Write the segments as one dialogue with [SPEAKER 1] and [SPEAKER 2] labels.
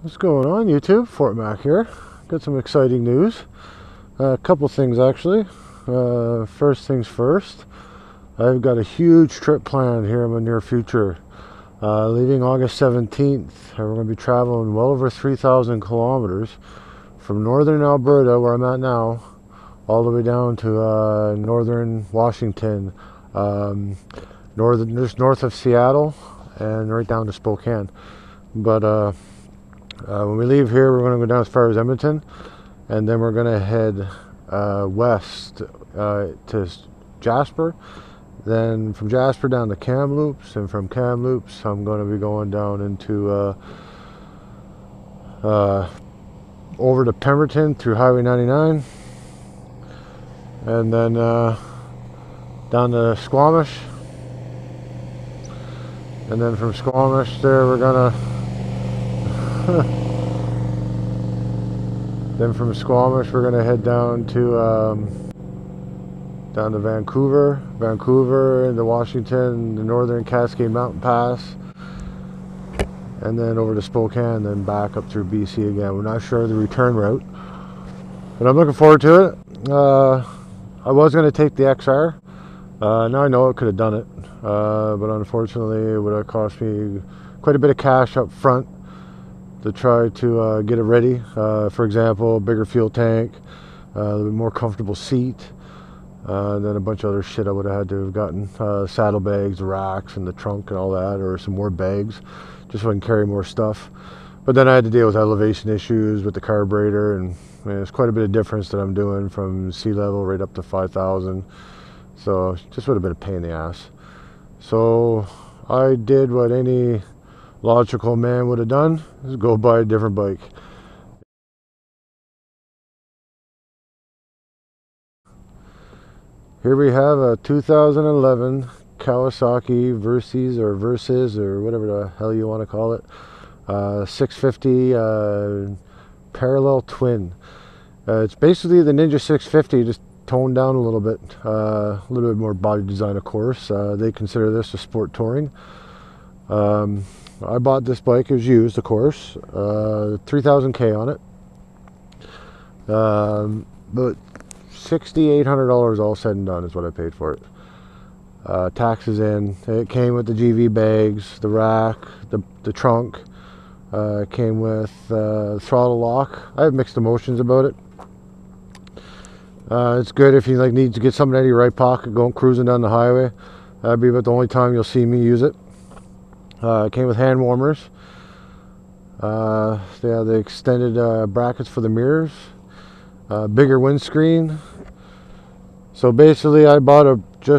[SPEAKER 1] What's going on, YouTube? Fort Mac here. Got some exciting news. A couple things actually. First things first, I've got a huge trip planned here in the near future. Leaving August 17th, we're going to be traveling well over 3,000 kilometers from northern Alberta, where I'm at now, all the way down to northern Washington, just north of Seattle, and right down to Spokane. But when we leave here, we're going to go down as far as Edmonton, and then we're going to head west to Jasper. Then from Jasper down to Kamloops, and from Kamloops, I'm going to be going down into over to Pemberton through Highway 99, and then down to Squamish, and then from Squamish there we're gonna then from Squamish we're gonna head down to Vancouver into Washington, the northern Cascade Mountain Pass, and then over to Spokane, then back up through BC again. We're not sure of the return route, but I'm looking forward to it. I was going to take the XR. Now I know I could have done it, but unfortunately it would have cost me quite a bit of cash up front to try to get it ready. For example, a bigger fuel tank, a little bit more comfortable seat, and then a bunch of other shit I would have had to have gotten. Saddlebags, racks, and the trunk and all that, or some more bags, just so I can carry more stuff. But then I had to deal with elevation issues with the carburetor, and there's quite a bit of difference that I'm doing from sea level right up to 5,000. So it just would have been a pain in the ass. So I did what any logical man would have done, is go buy a different bike. Here we have a 2011 Kawasaki Versys or whatever the hell you want to call it. 650 parallel twin. It's basically the Ninja 650, just toned down a little bit more body design, of course. They consider this a sport touring. I bought this bike, it was used, of course, 3,000 on it, but $6,800 all said and done is what I paid for it. Taxes in. It came with the GV bags, the rack, the trunk. It came with throttle lock. I have mixed emotions about it. It's good if you need to get something out of your right pocket going cruising down the highway. That'd be about the only time you'll see me use it. It came with hand warmers. They have the extended brackets for the mirrors. Bigger windscreen. So basically I bought a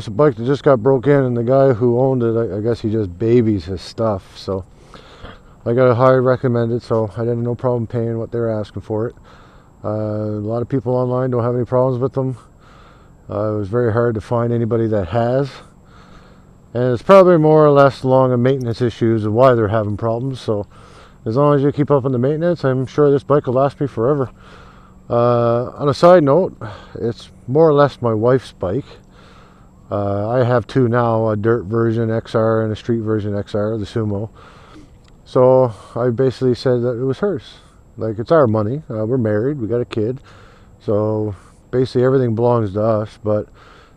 [SPEAKER 1] bike that just got broke in, and the guy who owned it, I guess he just babies his stuff, so I got a highly recommended, so I had no problem paying what they're asking for it. A lot of people online don't have any problems with them. It was very hard to find anybody that has, and it's probably more or less along the maintenance issues of why they're having problems. So as long as you keep up on the maintenance, I'm sure this bike will last me forever. On a side note, it's more or less my wife's bike. I have two now, a dirt version XR and a street version XR, the Sumo. So I basically said that it was hers. Like, it's our money. We're married, we got a kid, so basically everything belongs to us. But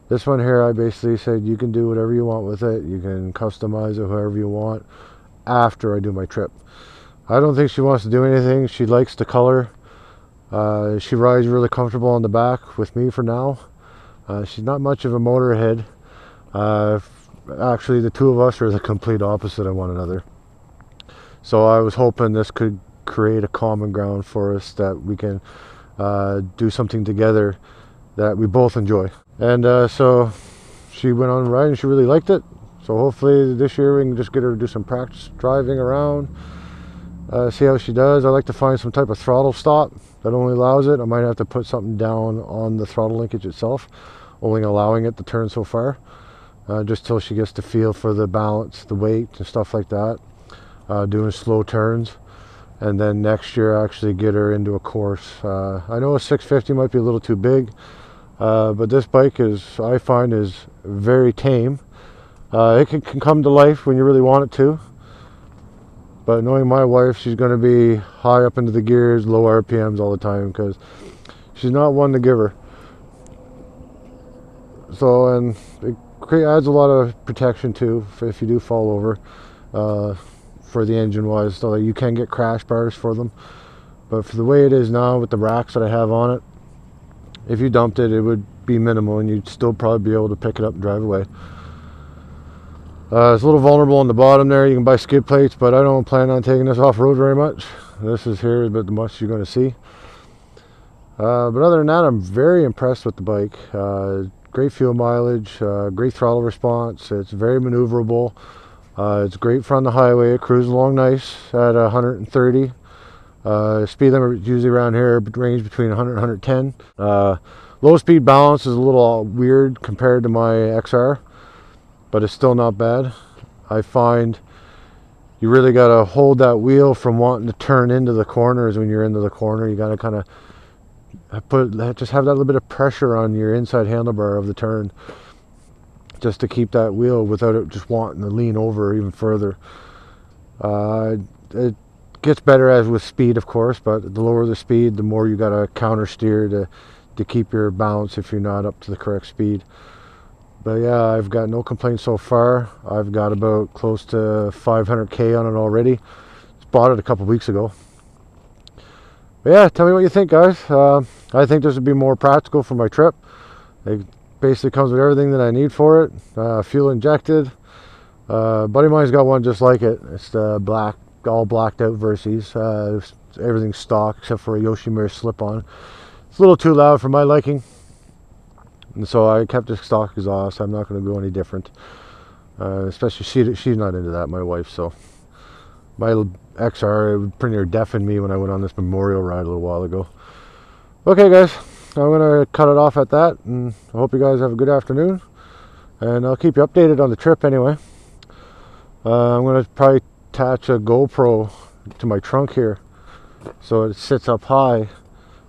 [SPEAKER 1] this one here, I basically said you can do whatever you want with it. You can customize it however you want after I do my trip. I don't think she wants to do anything. She likes the color. She rides really comfortable on the back with me for now. She's not much of a motorhead. Actually, the two of us are the complete opposite of one another. So I was hoping this could create a common ground for us, that we can do something together that we both enjoy. And so she went on a ride and she really liked it. So hopefully this year we can just get her to do some practice driving around. See how she does. I like to find some type of throttle stop that only allows it. I might have to put something down on the throttle linkage itself, only allowing it to turn so far, just till she gets the feel for the balance, the weight, and stuff like that, doing slow turns. And then next year actually get her into a course. I know a 650 might be a little too big, but this bike I find is very tame. It can come to life when you really want it to. But knowing my wife, she's going to be high up into the gears, low RPMs all the time, because she's not one to give her. So, and it adds a lot of protection too if you do fall over, for the engine wise, so that you can get crash bars for them. But for the way it is now with the racks that I have on it, if you dumped it, it would be minimal and you'd still probably be able to pick it up and drive away. It's a little vulnerable on the bottom there. You can buy skid plates, but I don't plan on taking this off road very much. This is here about the most you're going to see. But other than that, I'm very impressed with the bike. Great fuel mileage, great throttle response. It's very maneuverable. It's great for on the highway. It cruises along nice at 130. Speed limit usually around here range between 100 and 110. Low speed balance is a little weird compared to my XR, but it's still not bad. I find you really got to hold that wheel from wanting to turn into the corners. When you're into the corner, you got to kind of just have that little bit of pressure on your inside handlebar of the turn, just to keep that wheel without it just wanting to lean over even further. It gets better as with speed, of course, but the lower the speed, the more you got to counter steer to keep your balance if you're not up to the correct speed. But yeah, I've got no complaints so far. I've got about close to 500k on it already. Just bought it a couple weeks ago. But yeah, tell me what you think, guys. I think this would be more practical for my trip. It basically comes with everything that I need for it. Fuel injected. Buddy of mine's got one just like it. It's the black, all blacked out Versys. Everything's stock except for a Yoshimura slip-on. It's a little too loud for my liking, and so I kept the stock exhaust. I'm not going to go any different. Especially she's not into that, my wife. So my XR, it pretty near deafened me when I went on this memorial ride a little while ago. Okay, guys, I'm going to cut it off at that, and I hope you guys have a good afternoon, and I'll keep you updated on the trip anyway. I'm going to probably attach a GoPro to my trunk here so it sits up high,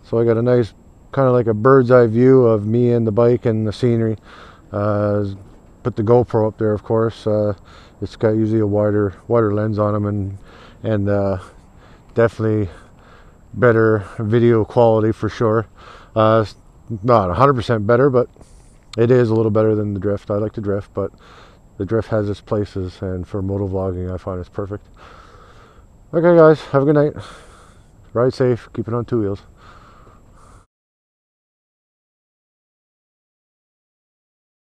[SPEAKER 1] so I got a nice kind of like a bird's eye view of me and the bike and the scenery. Put the GoPro up there, of course. It's got usually a wider lens on them, and definitely better video quality for sure. It's not 100% better, but it is a little better than the drift. I like to drift, but the drift has its places, and for moto vlogging I find it's perfect. Okay, guys, have a good night. Ride safe, keep it on two wheels.